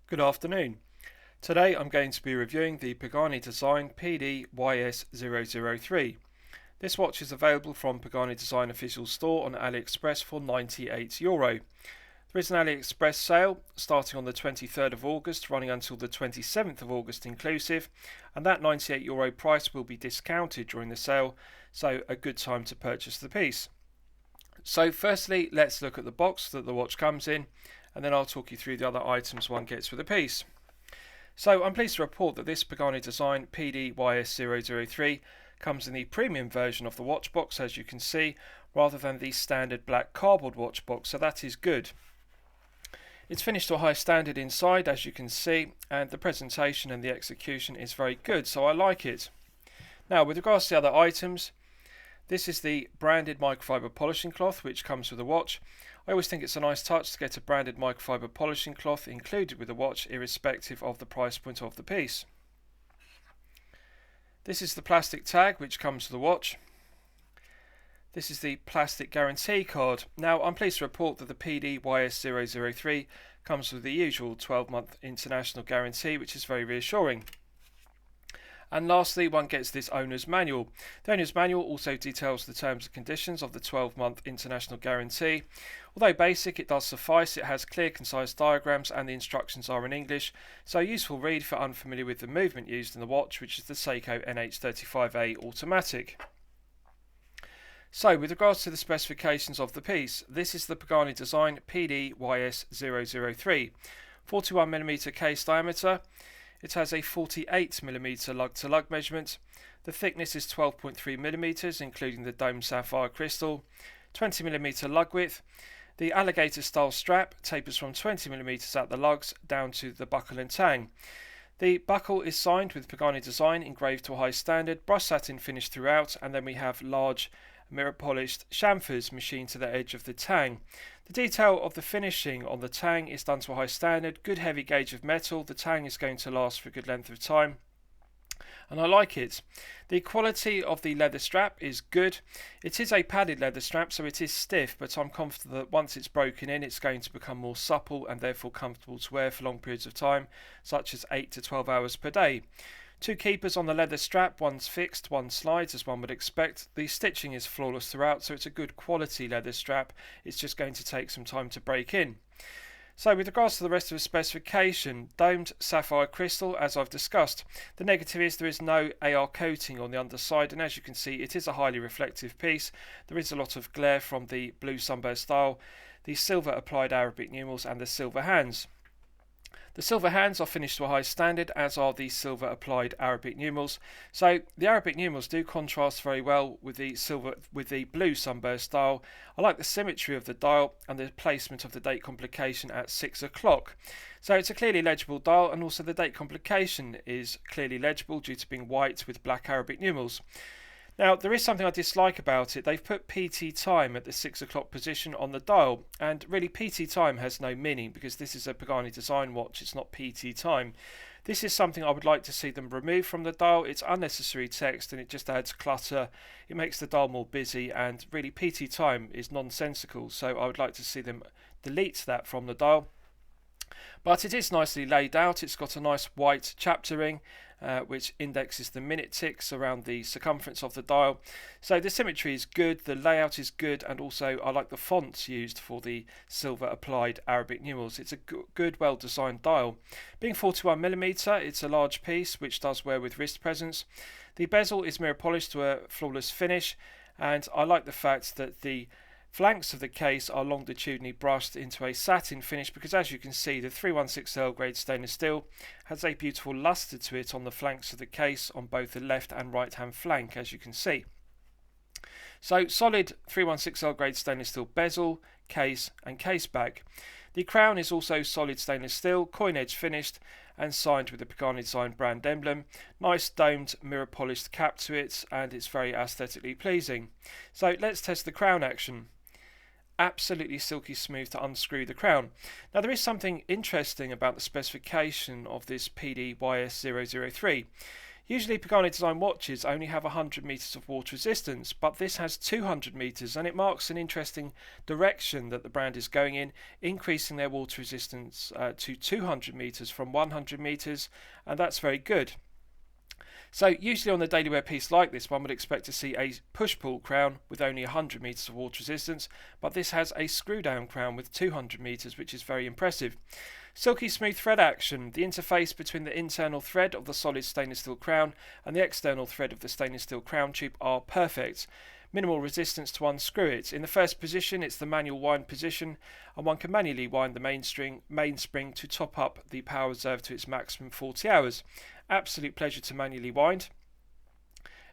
Good afternoon. Today I'm going to be reviewing the Pagani design PD-YS003. This watch is available from Pagani Design official store on AliExpress for €98. There is an AliExpress sale starting on the 23rd of August running until the 27th of August inclusive, and that €98 price will be discounted during the sale, so a good time to purchase the piece. So firstly, let's look at the box that the watch comes in, and then I'll talk you through the other items one gets with the piece. So I'm pleased to report that this Pagani design PD-YS003 comes in the premium version of the watch box, as you can see, rather than the standard black cardboard watch box, so that is good. It's finished to a high standard inside, as you can see, and the presentation and the execution is very good, so I like it. Now, with regards to the other items, this is the branded microfiber polishing cloth which comes with the watch. I always think it's a nice touch to get a branded microfiber polishing cloth included with the watch, irrespective of the price point of the piece. This is the plastic tag which comes with the watch. This is the plastic guarantee card. Now, I'm pleased to report that the PD-YS003 comes with the usual 12-month international guarantee, which is very reassuring. And lastly, one gets this owner's manual. The owner's manual also details the terms and conditions of the 12-month international guarantee. Although basic, it does suffice. It has clear, concise diagrams and the instructions are in English, so a useful read for unfamiliar with the movement used in the watch, which is the Seiko NH35A automatic. So, with regards to the specifications of the piece, this is the Pagani design PD-YS003, 41mm case diameter. It has a 48mm lug-to-lug measurement. The thickness is 12.3mm, including the domed sapphire crystal. 20mm lug width. The alligator style strap tapers from 20mm at the lugs down to the buckle and tang. The buckle is signed with Pagani design, engraved to a high standard, brushed satin finish throughout, and then we have large mirror polished chamfers machined to the edge of the tang. The detail of the finishing on the tang is done to a high standard, good heavy gauge of metal. The tang is going to last for a good length of time, and I like it. The quality of the leather strap is good. It is a padded leather strap, so it is stiff, but I'm confident that once it's broken in, it's going to become more supple and therefore comfortable to wear for long periods of time, such as 8 to 12 hours per day. Two keepers on the leather strap, one's fixed, one slides as one would expect. The stitching is flawless throughout, so it's a good quality leather strap. It's just going to take some time to break in. So with regards to the rest of the specification, domed sapphire crystal, as I've discussed. The negative is there is no AR coating on the underside, and as you can see, it is a highly reflective piece. There is a lot of glare from the blue sunburst dial, the silver applied Arabic numerals and the silver hands. The silver hands are finished to a high standard, as are the silver applied Arabic numerals. So the Arabic numerals do contrast very well with the blue sunburst dial. I like the symmetry of the dial and the placement of the date complication at 6 o'clock. So it's a clearly legible dial, and also the date complication is clearly legible due to being white with black Arabic numerals. Now, there is something I dislike about it. They've put PT time at the 6 o'clock position on the dial, and really PT time has no meaning because this is a Pagani design watch, it's not PT time. This is something I would like to see them remove from the dial. It's unnecessary text and it just adds clutter. It makes the dial more busy, and really PT time is nonsensical, so I would like to see them delete that from the dial. But it is nicely laid out. It's got a nice white chapter ring which indexes the minute ticks around the circumference of the dial. So the symmetry is good, the layout is good, and also I like the fonts used for the silver applied Arabic numerals. It's a good, well designed dial. Being 41mm, it's a large piece which does wear with wrist presence. The bezel is mirror polished to a flawless finish, and I like the fact that the flanks of the case are longitudinally brushed into a satin finish, because as you can see, the 316L grade stainless steel has a beautiful luster to it on the flanks of the case on both the left and right hand flank, as you can see. So solid 316L grade stainless steel bezel, case and case back. The crown is also solid stainless steel, coin edge finished and signed with the Pagani design brand emblem. Nice domed mirror polished cap to it, and it's very aesthetically pleasing. So let's test the crown action. Absolutely silky smooth to unscrew the crown. Now, there is something interesting about the specification of this PD-YS003. Usually Pagani design watches only have 100 meters of water resistance, but this has 200 meters, and it marks an interesting direction that the brand is going in, increasing their water resistance to 200 meters from 100 meters, and that's very good. So usually on a daily wear piece like this, one would expect to see a push-pull crown with only 100 meters of water resistance, but this has a screw-down crown with 200 meters, which is very impressive. Silky smooth thread action. The interface between the internal thread of the solid stainless steel crown and the external thread of the stainless steel crown tube are perfect. Minimal resistance to unscrew it. In the first position, it's the manual wind position, and one can manually wind the mainspring to top up the power reserve to its maximum 40 hours. Absolute pleasure to manually wind.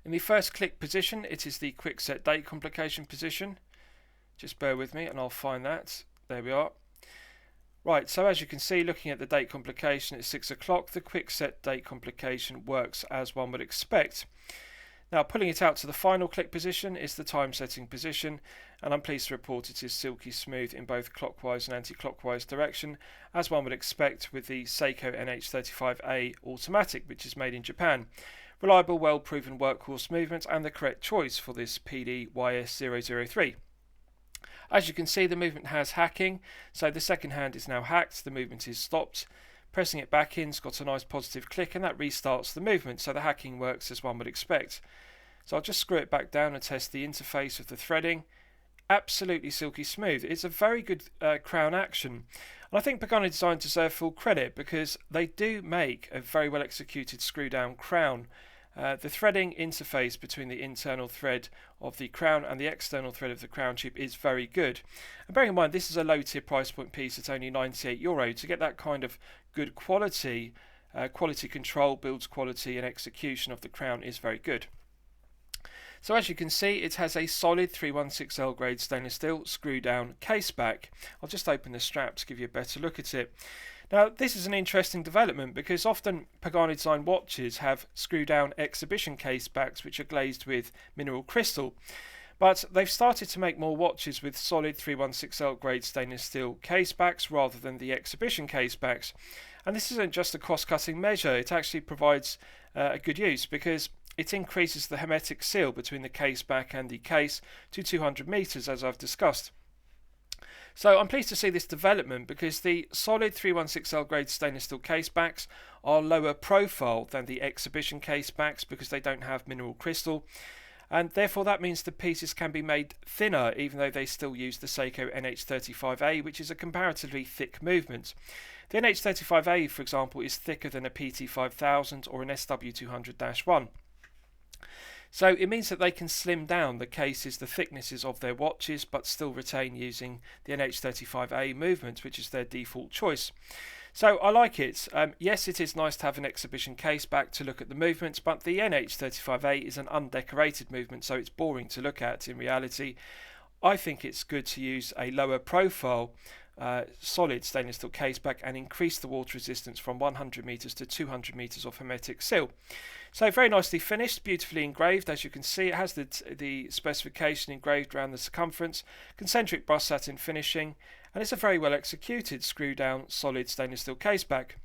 In the first click position, it is the quick set date complication position. Just bear with me and I'll find that. There we are. Right, so as you can see, looking at the date complication at 6 o'clock, the quick set date complication works as one would expect. Now, pulling it out to the final click position is the time setting position, and I'm pleased to report it is silky smooth in both clockwise and anti-clockwise direction, as one would expect with the Seiko NH35A automatic, which is made in Japan. Reliable, well-proven workhorse movement and the correct choice for this PD-YS003. As you can see, the movement has hacking, so the second hand is now hacked, the movement is stopped. Pressing it back in, it's got a nice positive click, and that restarts the movement, so the hacking works as one would expect. So I'll just screw it back down and test the interface of the threading. Absolutely silky smooth. It's a very good crown action. And I think Pagani Design deserve full credit because they do make a very well executed screw down crown. The threading interface between the internal thread of the crown and the external thread of the crown tube is very good. And bearing in mind this is a low tier price point piece at only €98, to get that kind of good quality, quality control, builds quality and execution of the crown is very good. So as you can see, it has a solid 316L grade stainless steel screw down case back. I'll just open the strap to give you a better look at it. Now this is an interesting development because often Pagani Design watches have screw down exhibition case backs which are glazed with mineral crystal, but they've started to make more watches with solid 316L grade stainless steel case backs rather than the exhibition case backs. And this isn't just a cost-cutting measure, it actually provides a good use because it increases the hermetic seal between the case back and the case to 200 meters, as I've discussed. So I'm pleased to see this development because the solid 316L grade stainless steel case backs are lower profile than the exhibition case backs because they don't have mineral crystal, and therefore that means the pieces can be made thinner even though they still use the Seiko NH35A, which is a comparatively thick movement. The NH35A, for example, is thicker than a PT5000 or an SW200-1. So it means that they can slim down the cases, the thicknesses of their watches, but still retain using the NH35A movement, which is their default choice. So I like it. Yes, it is nice to have an exhibition case back to look at the movements, but the NH35A is an undecorated movement, so it's boring to look at in reality. I think it's good to use a lower profile solid stainless steel case back and increase the water resistance from 100 meters to 200 meters of hermetic seal. So very nicely finished, beautifully engraved. As you can see, it has the specification engraved around the circumference, concentric brushed satin finishing, and it's a very well executed screw down solid stainless steel case back.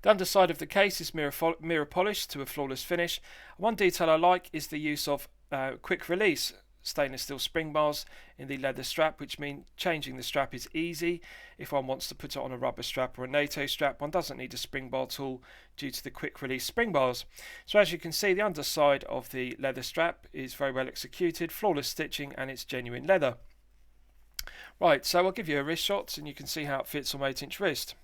The underside of the case is mirror polished to a flawless finish. One detail I like is the use of quick release stainless steel spring bars in the leather strap, which mean changing the strap is easy. If one wants to put it on a rubber strap or a NATO strap, one doesn't need a spring bar tool due to the quick release spring bars. So as you can see, the underside of the leather strap is very well executed, flawless stitching, and it's genuine leather. Right, so I'll give you a wrist shot and you can see how it fits on my 8-inch wrist.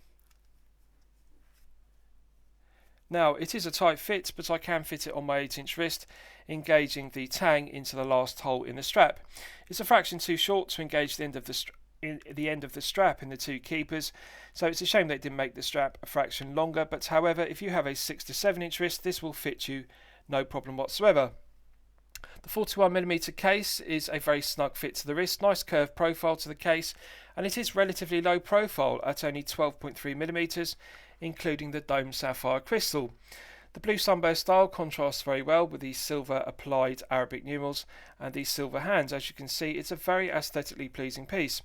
Now, it is a tight fit, but I can fit it on my 8-inch wrist, engaging the tang into the last hole in the strap. It's a fraction too short to engage the end of the strap in the two keepers, so it's a shame they didn't make the strap a fraction longer, but however, if you have a 6 to 7-inch wrist, this will fit you no problem whatsoever. The 41mm case is a very snug fit to the wrist, nice curved profile to the case, and it is relatively low profile at only 12.3mm, including the dome sapphire crystal. The blue sunburst style contrasts very well with the silver applied Arabic numerals and these silver hands. As you can see, it's a very aesthetically pleasing piece.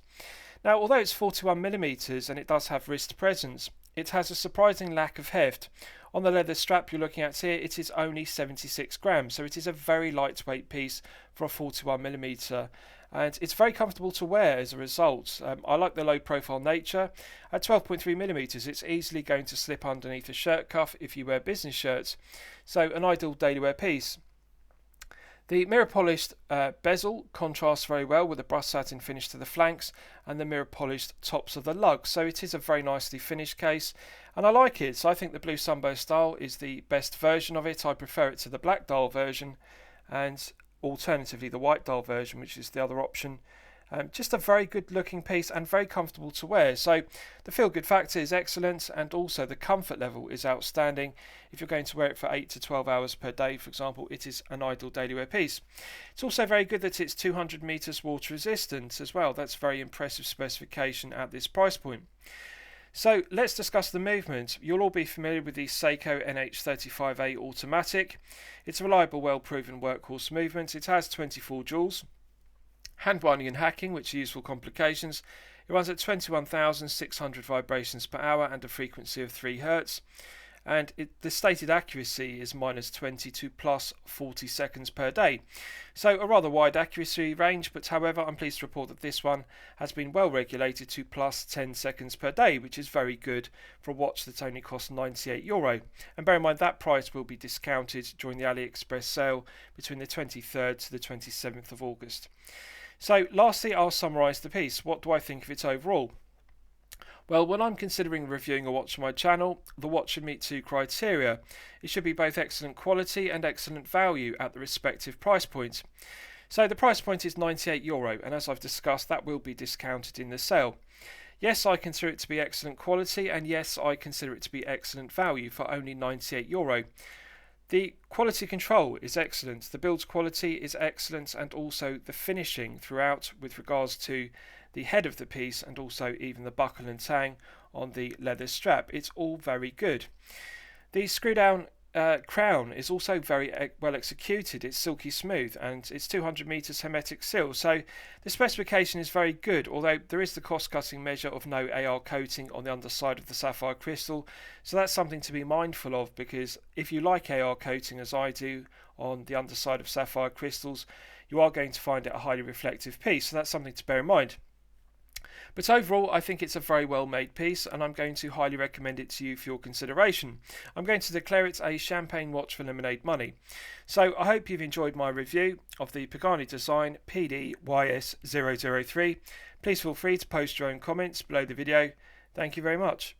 Now, although it's 41mm and it does have wrist presence, it has a surprising lack of heft. On the leather strap you're looking at here, it is only 76 grams, so it is a very lightweight piece for a 41mm, and it's very comfortable to wear as a result. I like the low profile nature. At 12.3mm it's easily going to slip underneath a shirt cuff if you wear business shirts, so an ideal daily wear piece. The mirror polished bezel contrasts very well with the brushed satin finish to the flanks and the mirror polished tops of the lugs, so it is a very nicely finished case and I like it. So I think the blue sunburst style is the best version of it. I prefer it to the black dial version and alternatively the white dial version, which is the other option. Just a very good looking piece and very comfortable to wear. So the feel good factor is excellent and also the comfort level is outstanding. If you're going to wear it for 8 to 12 hours per day, for example, it is an ideal daily wear piece. It's also very good that it's 200 meters water resistant as well. That's very impressive specification at this price point. So let's discuss the movement. You'll all be familiar with the Seiko NH35A automatic. It's a reliable, well proven workhorse movement. It has 24 joules. Hand winding and hacking, which are useful complications. It runs at 21,600 vibrations per hour and a frequency of 3 Hz. And the stated accuracy is -20 to +40 seconds per day. So a rather wide accuracy range, but however I'm pleased to report that this one has been well regulated to +10 seconds per day, which is very good for a watch that only costs €98. And bear in mind that price will be discounted during the AliExpress sale between the 23rd to the 27th of August. So lastly, I'll summarise the piece. What do I think of it overall? Well, when I'm considering reviewing a watch on my channel, the watch should meet 2 criteria. It should be both excellent quality and excellent value at the respective price point. So the price point is €98, and as I've discussed, that will be discounted in the sale. Yes, I consider it to be excellent quality, and yes, I consider it to be excellent value for only €98. The quality control is excellent, the build quality is excellent, and also the finishing throughout with regards to the head of the piece and also even the buckle and tang on the leather strap. It's all very good. The screw down crown is also very well executed. It's silky smooth and it's 200 meters hermetic seal, so the specification is very good, although there is the cost cutting measure of no AR coating on the underside of the sapphire crystal, so that's something to be mindful of, because if you like AR coating as I do on the underside of sapphire crystals, you are going to find it a highly reflective piece, so that's something to bear in mind. But overall, I think it's a very well made piece and I'm going to highly recommend it to you for your consideration. I'm going to declare it a champagne watch for lemonade money. So I hope you've enjoyed my review of the Pagani design PD-YS003. Please feel free to post your own comments below the video. Thank you very much.